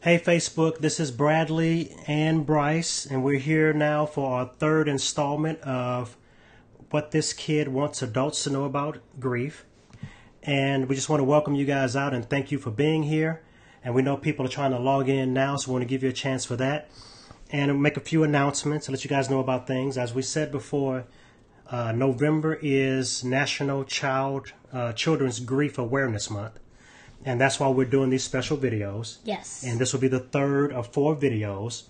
Hey Facebook, this is Bradley and Bryce, and we're here now for our third installment of what this kid wants adults to know about grief. And we just want to welcome you guys out and thank you for being here. And we know people are trying to log in now, so we want to give you a chance for that. And make a few announcements to let you guys know about things. As we said before, November is National Children's Grief Awareness Month. And that's why we're doing these special videos. Yes. And this will be the third of 4 videos.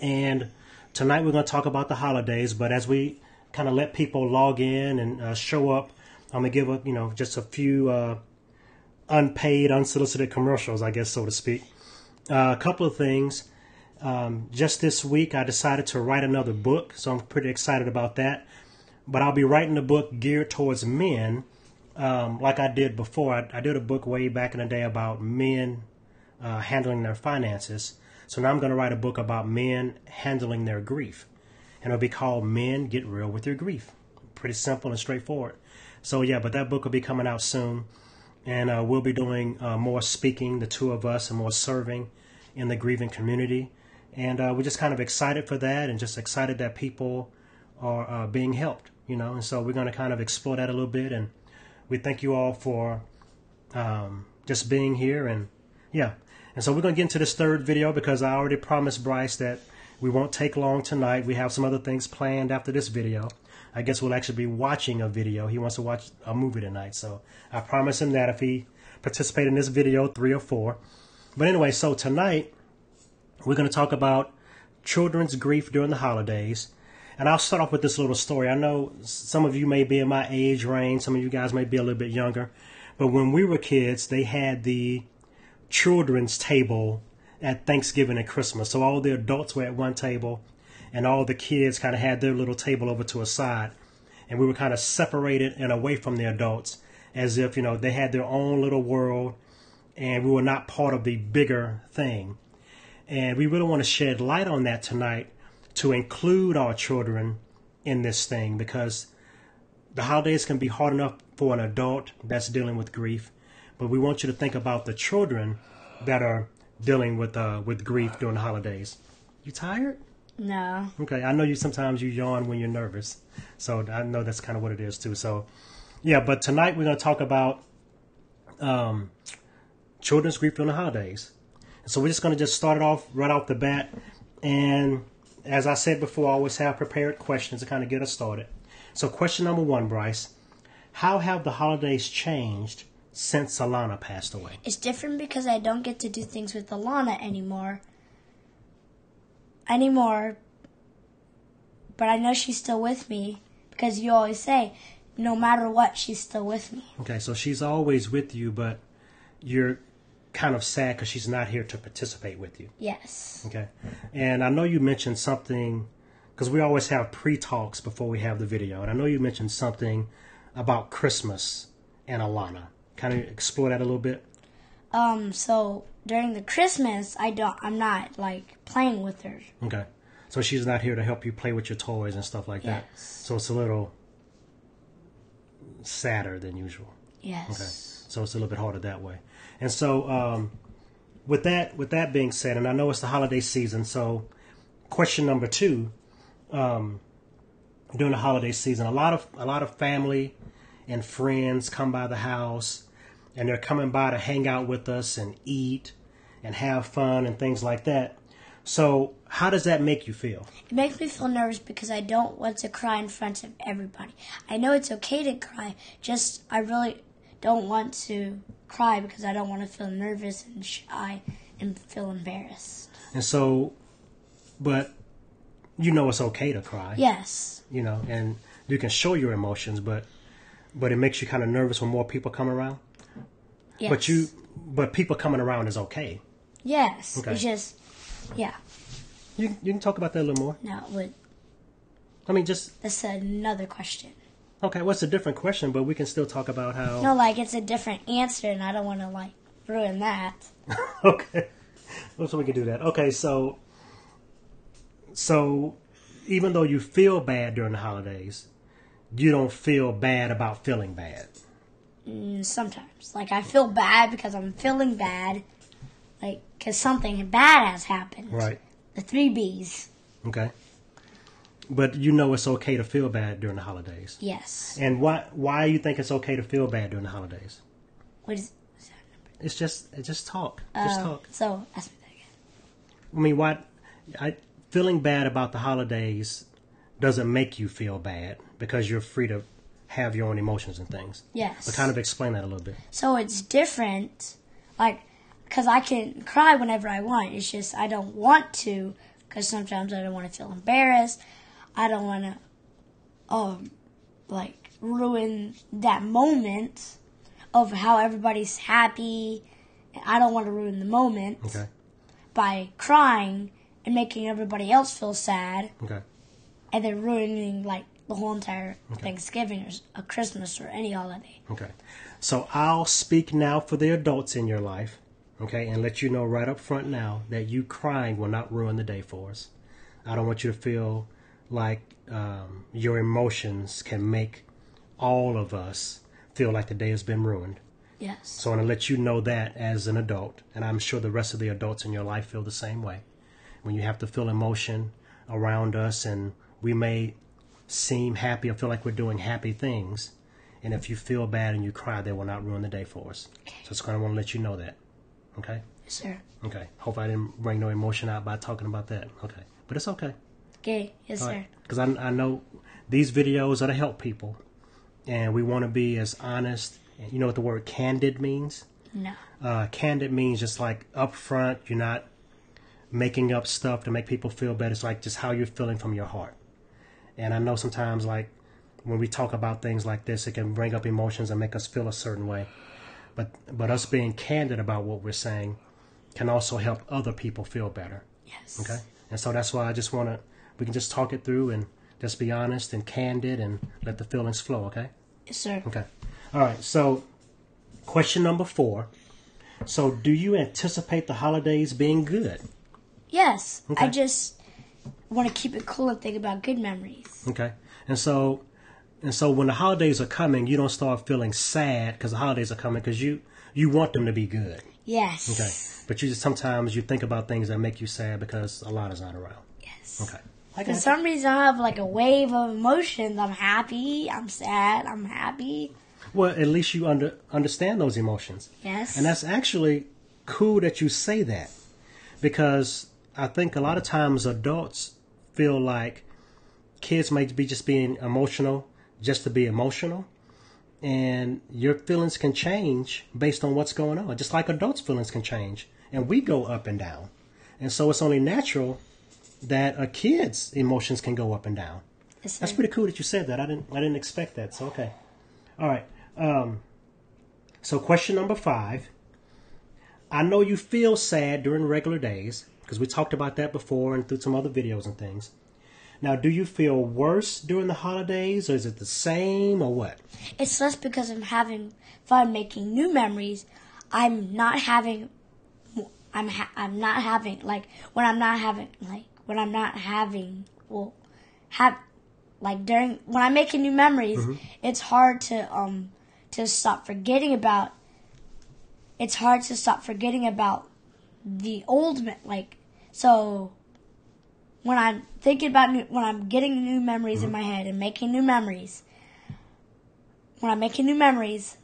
And tonight we're going to talk about the holidays. But as we kind of let people log in and show up, I'm going to give just a few unpaid, unsolicited commercials, I guess, so to speak. A couple of things. Just this week, I decided to write another book. So I'm pretty excited about that. But I'll be writing a book geared towards men. Like I did before. I did a book way back in the day about men handling their finances. So now I'm going to write a book about men handling their grief. And it'll be called Men Get Real With Your Grief. Pretty simple and straightforward. So yeah, but that book will be coming out soon. And we'll be doing more speaking, the two of us, and more serving in the grieving community. And we're just kind of excited for that and just excited that people are being helped, And so we're going to kind of explore that a little bit. And we thank you all for just being here. And yeah. And so we're going to get into this third video because I already promised Bryce that we won't take long tonight. We have some other things planned after this video. I guess we'll actually be watching a video. He wants to watch a movie tonight. So I promised him that if he participated in this video, 3 or 4. But anyway, so tonight we're going to talk about children's grief during the holidays. And I'll start off with this little story. I know some of you may be in my age range. Some of you guys may be a little bit younger. But when we were kids, they had the children's table at Thanksgiving and Christmas. So all the adults were at one table, and all the kids kind of had their little table over to a side. And we were kind of separated and away from the adults as if, they had their own little world, and we were not part of the bigger thing. And we really want to shed light on that tonight, to include our children in this thing, because the holidays can be hard enough for an adult that's dealing with grief, but we want you to think about the children that are dealing with grief during the holidays. You tired? No. Okay, I know sometimes you yawn when you're nervous, so I know that's kind of what it is too. So yeah, but tonight we're going to talk about children's grief during the holidays. So we're just going to start it off right off the bat. And as I said before, I always have prepared questions to kind of get us started. So question number 1, Bryce. How have the holidays changed since Alana passed away? It's different because I don't get to do things with Alana anymore. But I know she's still with me because you always say, no matter what, she's still with me. Okay, so she's always with you, but you're kind of sad because she's not here to participate with you. Yes. Okay. And I know you mentioned something, because we always have pre-talks before we have the video, and I know you mentioned something about Christmas and Alana. Kind of explore that a little bit? So during the Christmas, I'm not playing with her. Okay. So she's not here to help you play with your toys and stuff like that. So it's a little sadder than usual. Yes. Okay. So it's a little bit harder that way. And so with that being said, and I know it's the holiday season, so question number 2, during the holiday season, a lot of family and friends come by the house, and they're coming by to hang out with us and eat and have fun and things like that. So how does that make you feel? It makes me feel nervous because I don't want to cry in front of everybody. I know it's okay to cry, just I really don't want to cry because I don't want to feel nervous and shy and feel embarrassed. And so, but it's okay to cry. Yes. And you can show your emotions, but it makes you kind of nervous when more people come around. Yes. But people coming around is okay. Yes. Okay. It's just, yeah. You can talk about that a little more. No, it would. That's another question. Okay, well, it's a different question, but we can still talk about how... No, it's a different answer, and I don't want to, ruin that. Okay. So we can do that. Okay, so even though you feel bad during the holidays, you don't feel bad about feeling bad. Sometimes. I feel bad because I'm feeling bad, like, because something bad has happened. Right. The 3 B's. Okay. But you know it's okay to feel bad during the holidays. Yes. And why you think it's okay to feel bad during the holidays? What is that number? It's just talk. Just talk. So, ask me that again. I mean, feeling bad about the holidays doesn't make you feel bad because you're free to have your own emotions and things. Yes. But kind of explain that a little bit. So it's different, like, because I can cry whenever I want. It's just I don't want to, because sometimes I don't want to feel embarrassed. I don't want to, like, ruin that moment of how everybody's happy. I don't want to ruin the moment by crying and making everybody else feel sad. Okay. And then ruining, like, the whole entire Thanksgiving or a Christmas or any holiday. Okay. So I'll speak now for the adults in your life, okay, and let you know right up front now that you crying will not ruin the day for us. I don't want you to feel like your emotions can make all of us feel like the day has been ruined. Yes. So I want to let you know that as an adult, and I'm sure the rest of the adults in your life feel the same way. When you have to feel emotion around us, and we may seem happy or feel like we're doing happy things, and if you feel bad and you cry, they will not ruin the day for us. Okay. So it's going to want to let you know that. Okay? Yes, sir. Okay. Hope I didn't bring no emotion out by talking about that. Okay. But it's okay. Okay. Yes, sir. Because I know these videos are to help people, and we want to be as honest. You know what the word candid means? No. Candid means just like upfront. You're not making up stuff to make people feel better. It's like just how you're feeling from your heart. And I know sometimes, like, when we talk about things like this, it can bring up emotions and make us feel a certain way. But us being candid about what we're saying can also help other people feel better. Yes. Okay? And so that's why I just want to, we can just talk it through and just be honest and candid and let the feelings flow, okay? Yes, sir. Okay. All right, so question number 4. So do you anticipate the holidays being good? Yes. Okay. I just want to keep it cool and think about good memories. Okay. And so when the holidays are coming, you don't start feeling sad because the holidays are coming because you want them to be good. Yes. Okay. But sometimes you think about things that make you sad because a lot is not around. Yes. Okay. For some reason, I have like a wave of emotions. I'm happy. I'm sad. I'm happy. Well, at least you understand those emotions. Yes. And that's actually cool that you say that, because I think a lot of times adults feel like kids might be just being emotional just to be emotional, and your feelings can change based on what's going on, just like adults' feelings can change, and we go up and down. And so it's only natural that a kid's emotions can go up and down. Yes, That's pretty cool that you said that. I didn't expect that. So okay. All right. So question number 5. I know you feel sad during regular days, because we talked about that before and through some other videos and things. Now, do you feel worse during the holidays, or is it the same, or what? It's less because I'm having fun making new memories. I'm not having when I'm making new memories, it's hard to stop forgetting about. It's hard to stop forgetting about the old, so when I'm thinking about when I'm getting new memories in my head and making new memories. When I'm making new memories,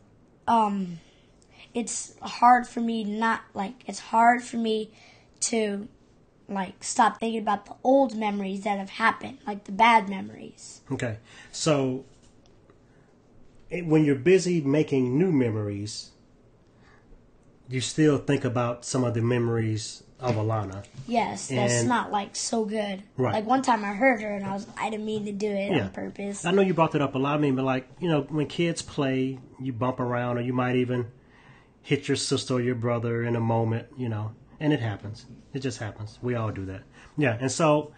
it's hard for me to stop thinking about the old memories that have happened, like the bad memories. Okay. So when you're busy making new memories, you still think about some of the memories of Alana. Yes, that's not so good. Right. Like one time I hurt her and I didn't mean to do it on purpose. I know you brought that up a lot. I mean, but when kids play, you bump around, or you might even hit your sister or your brother in a moment, and it happens. It just happens. We all do that. Yeah, and so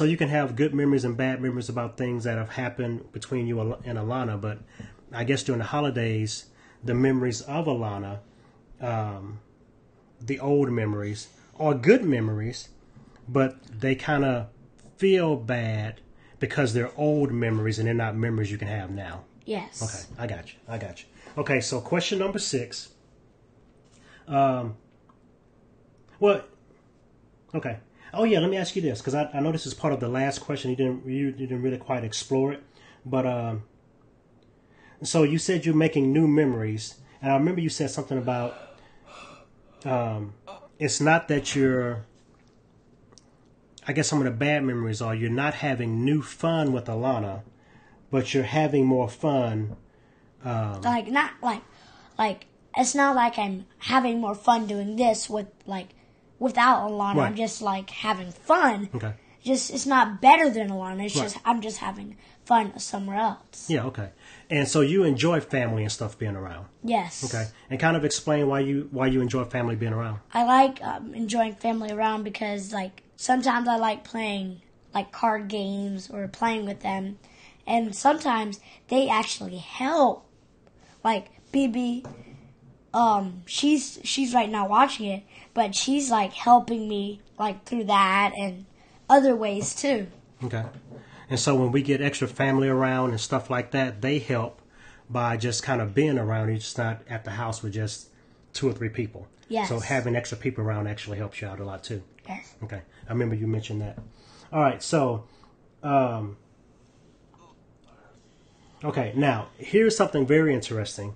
you can have good memories and bad memories about things that have happened between you and Alana, but I guess during the holidays, the memories of Alana, the old memories, are good memories, but they kind of feel bad because they're old memories and they're not memories you can have now. Yes. Okay, I got you. Okay, so question number 6. Well, okay. Oh yeah, let me ask you this, because I know this is part of the last question. You didn't really quite explore it, but so you said you're making new memories, and I remember you said something about it's not that you're. I guess some of the bad memories are you're not having new fun with Alana, but you're having more fun. Not like it's not like I'm having more fun doing this without Alana. Right. I'm just like having fun. Okay. Just it's not better than Alana. It's Right. just I'm just having fun somewhere else. Yeah. Okay. And so you enjoy family and stuff being around. Yes. Okay. And kind of explain why you enjoy family being around. I like enjoying family around because like sometimes I like playing like card games or playing with them, and sometimes they actually help. Like BB, she's right now watching it, but she's like helping me like through that and other ways too. Okay. And so when we get extra family around and stuff like that, they help by just kind of being around. You're just not at the house with just 2 or 3 people. Yes. So having extra people around actually helps you out a lot too. Yes. Okay. I remember you mentioned that. All right. So, okay. Now, here's something very interesting.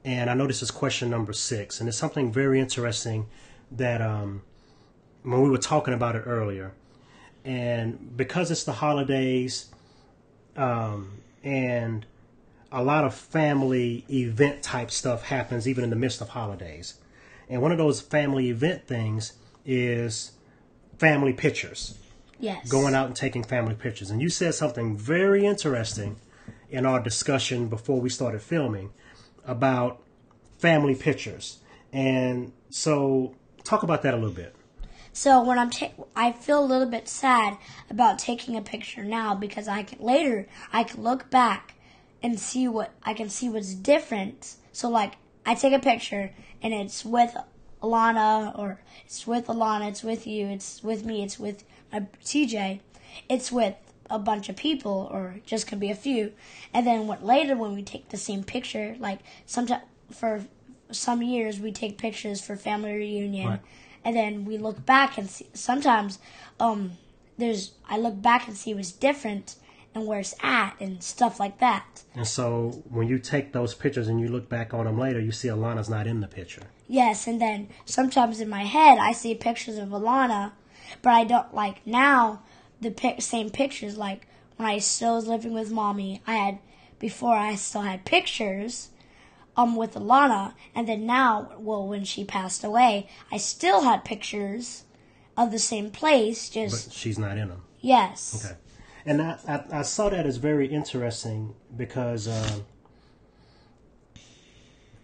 And I know this is question number 6. And it's something very interesting that when we were talking about it earlier. And because it's the holidays and a lot of family event type stuff happens even in the midst of holidays. And one of those family event things is family pictures. Yes. Going out and taking family pictures. And you said something very interesting in our discussion before we started filming about family pictures. And so talk about that a little bit. So when I feel a little bit sad about taking a picture now because I can look back and see what's different. So like I take a picture and it's with Alana, or it's with Alana, it's with you, it's with me, it's with my TJ, it's with a bunch of people, or just could be a few. And then later when we take the same picture, like sometimes for some years we take pictures for family reunion. Right. And then we look back and see, sometimes I look back and see what's different and where it's at and stuff like that. And so when you take those pictures and you look back on them later, you see Alana's not in the picture. Yes, and then sometimes in my head I see pictures of Alana, but I don't like now the same pictures. Like when I still was living with Mommy, I still had pictures with Alana, and then now, when she passed away, I still had pictures of the same place, just... But she's not in them. Yes. Okay. And I saw that as very interesting because,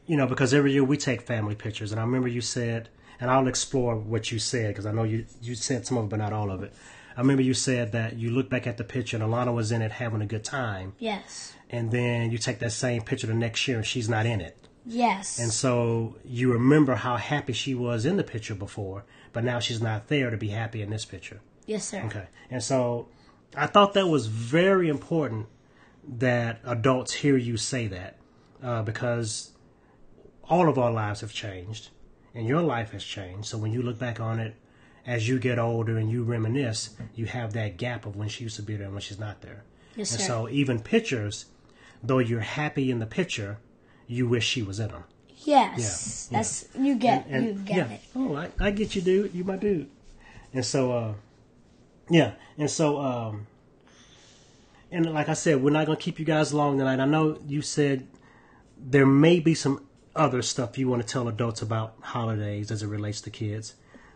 because every year we take family pictures, and I remember you said, and I'll explore what you said, because I know you said some of it, but not all of it. I remember you said that you look back at the picture and Alana was in it having a good time. Yes. And then you take that same picture the next year and she's not in it. Yes. And so you remember how happy she was in the picture before, but now she's not there to be happy in this picture. Yes, sir. Okay. And so I thought that was very important that adults hear you say that because all of our lives have changed and your life has changed. So when you look back on it, as you get older and you reminisce, you have that gap of when she used to be there and when she's not there. Yes, and sir. so even pictures, though you're happy in the picture, you wish she was in them. Yes. Yeah. That's you get yeah. it. Oh, I get you, dude. You my dude. And so, and so, and like I said, we're not gonna keep you guys long tonight. I know you said there may be some other stuff you want to tell adults about holidays as it relates to kids.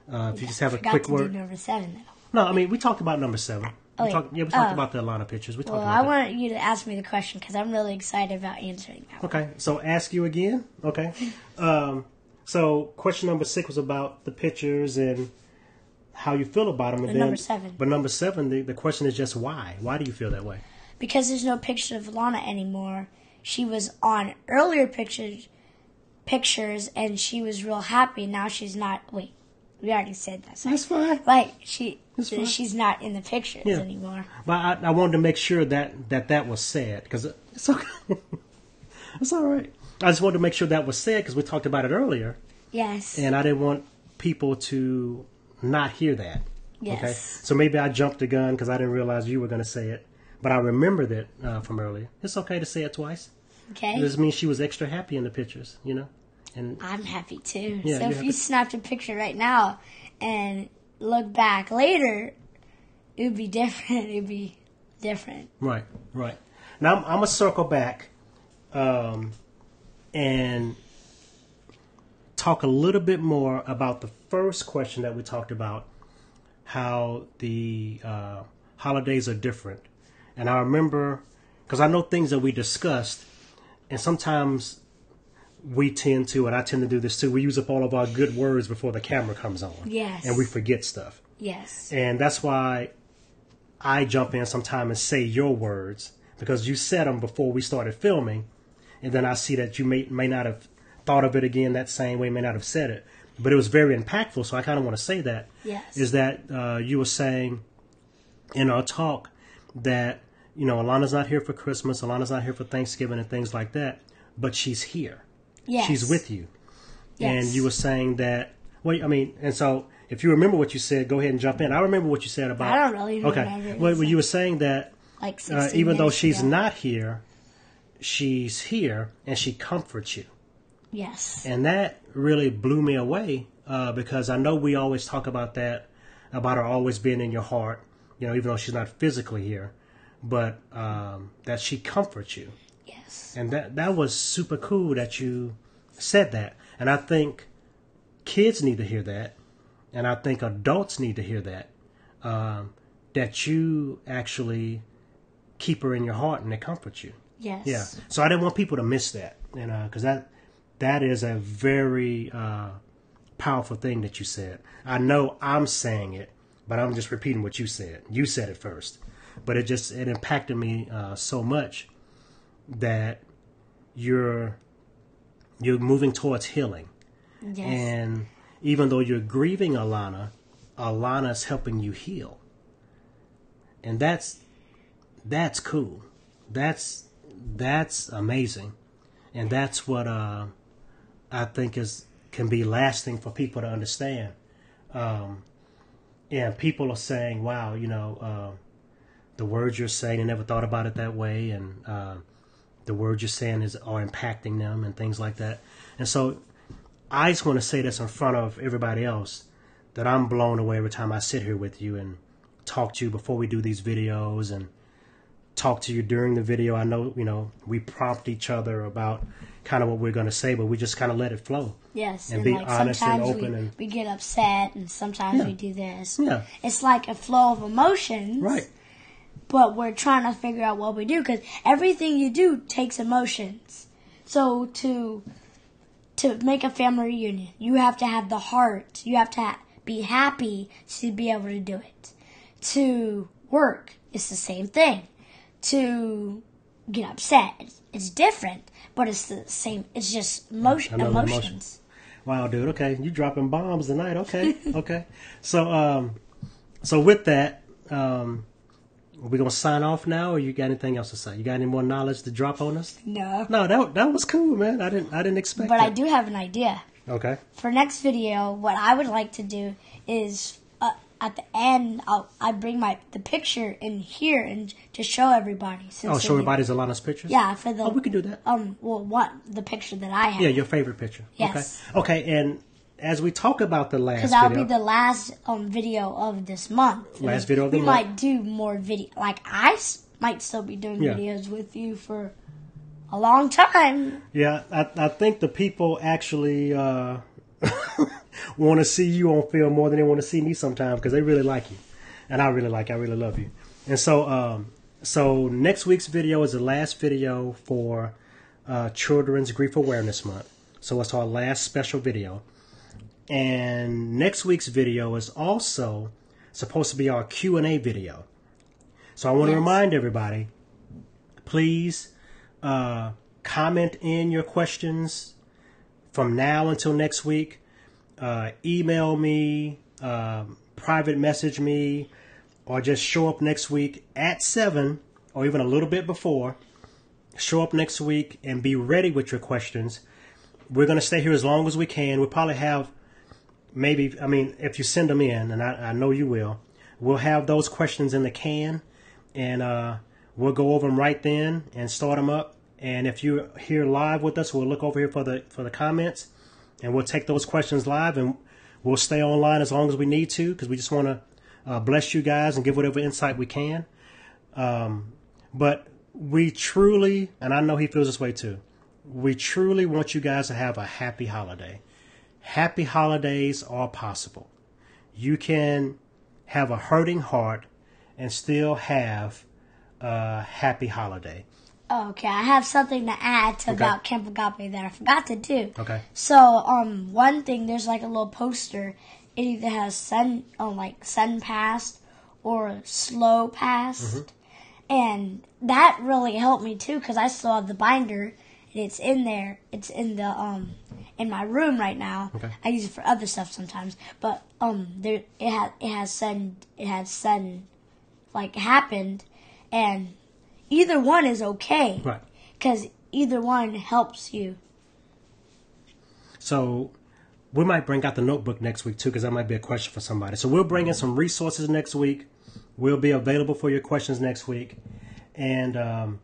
If you just have a quick word. Do number 7 though. No, I mean we talked about number 7. We talked about the Alana pictures. We talked about I that. want you to ask me the question because I'm really excited about answering that. Okay, so ask you again. Okay. So question number 6 was about the pictures and how you feel about them. And then, number 7. But number 7, the question is just why? Why do you feel that way? Because there's no picture of Alana anymore. She was on earlier pictures, and she was real happy. Now she's not. Wait, we already said that. That's fine. Like She's not in the pictures anymore. But I wanted to make sure that was said because it's okay. It's all right. I just wanted to make sure that was said because we talked about it earlier. Yes. And I didn't want people to not hear that. Yes. Okay. So maybe I jumped the gun because I didn't realize you were going to say it, but I remembered it from earlier. It's okay to say it twice. Okay. This means she was extra happy in the pictures, you know. And I'm happy too. Yeah, so if you snapped a picture right now and look back later, it would be different. It would be different. Right. Now I'm gonna circle back and talk a little bit more about the first question that we talked about, how the holidays are different. And I remember, because I know things that we discussed, and sometimes we tend to, and I tend to do this too, we use up all of our good words before the camera comes on. Yes. And we forget stuff. Yes. And that's why I jump in sometime and say your words, because you said them before we started filming, and then I see that you may not have thought of it again that same way, may not have said it, but it was very impactful, so I kind of want to say that. Yes. Is that you were saying in our talk that, you know, Alana's not here for Christmas, Alana's not here for Thanksgiving and things like that, but she's here. Yes. She's with you. Yes. And you were saying that, well, I mean, and so if you remember what you said, go ahead and jump in. I remember what you said about... I don't really remember. Okay. Well, you were saying that like even though she's ago. not here, she's here and she comforts you. Yes. And that really blew me away because I know we always talk about that, about her always being in your heart, you know, even though she's not physically here, but that she comforts you. Yes. And that was super cool that you said that. And I think kids need to hear that. And I think adults need to hear that. That you actually keep her in your heart and they comfort you. Yes. Yeah. So I didn't want people to miss that. And because that is a very powerful thing that you said. I know I'm saying it, but I'm just repeating what you said. You said it first. But it impacted me so much that you're moving towards healing. Yes. And even though you're grieving Alana's helping you heal. And that's cool. That's amazing. And that's what I think can be lasting for people to understand. And people are saying, wow, you know, the words you're saying, I never thought about it that way, and the words you're saying are impacting them and things like that. And so I just want to say this in front of everybody else, that I'm blown away every time I sit here with you and talk to you before we do these videos and talk to you during the video. I know, you know, we prompt each other about kind of what we're going to say, but we just kind of let it flow. Yes. And be like honest and sometimes open. we get upset, and sometimes we do this. Yeah. It's like a flow of emotions. Right. But we're trying to figure out what we do, because everything you do takes emotions. So to make a family reunion, you have to have the heart. You have to be happy to be able to do it. To work, it's the same thing. To get upset, it's different, but it's the same. It's just emotions. Wow, dude. Okay, you dropping bombs tonight. Okay, okay. So with that, are we gonna sign off now, or you got anything else to say? You got any more knowledge to drop on us? No. No, that was cool, man. I didn't expect. But it. I do have an idea. Okay. For next video, what I would like to do is at the end, I bring the picture in here and to show everybody. Show everybody's Alana's pictures. Yeah, for the. Oh, we can do that. The picture that I have. Yeah, your favorite picture. Yes. Okay. Okay, and as we talk about the last, because that'll be the last video of this month. Last video of the month. We might do more video. Like might still be doing videos with you for a long time. Yeah, I think the people actually want to see you on film more than they want to see me sometimes, because they really like you, and I really like you. I really love you. And so next week's video is the last video for Children's Grief Awareness Month. So it's our last special video. And next week's video is also supposed to be our Q&A video. So I want to remind everybody, please comment in your questions from now until next week. Email me, private message me, or just show up next week at 7 or even a little bit before. Show up next week and be ready with your questions. We're going to stay here as long as we can. We'll probably have maybe, I mean, if you send them in, and I know you will, we'll have those questions in the can, and we'll go over them right then and start them up. And if you're here live with us, we'll look over here for the comments, and we'll take those questions live, and we'll stay online as long as we need to, because we just want to bless you guys and give whatever insight we can. But we truly, and I know he feels this way too, we truly want you guys to have a happy holiday. Happy holidays are possible. You can have a hurting heart and still have a happy holiday. Okay, I have something to add to about Camp Agape that I forgot to do. Okay. So, one thing, there's like a little poster. It either has send past or slow past. And that really helped me too, because I still have the binder, and it's in there. It's in the in my room right now. Okay. I use it for other stuff sometimes, but there it has sudden like happened, and either one is okay, Right. Because either one helps you. So we might bring out the notebook next week too, because that might be a question for somebody. So we'll bring in some resources next week. We'll be available for your questions next week. And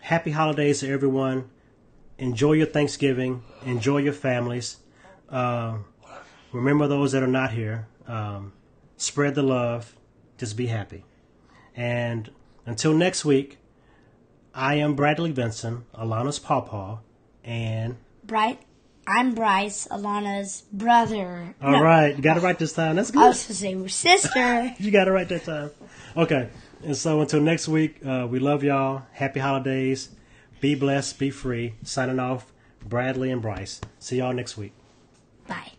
happy holidays to everyone. Enjoy your Thanksgiving. Enjoy your families. Remember those that are not here. Spread the love. Just be happy. And until next week, I am Bradley Benson, Alana's pawpaw, and... I'm Bryce, Alana's brother. All right. You got it right this time. That's good. I was going to say sister. You got it right that time. Okay. And so until next week, we love y'all. Happy holidays. Be blessed. Be free. Signing off, Bradley and Bryce. See y'all next week. Bye.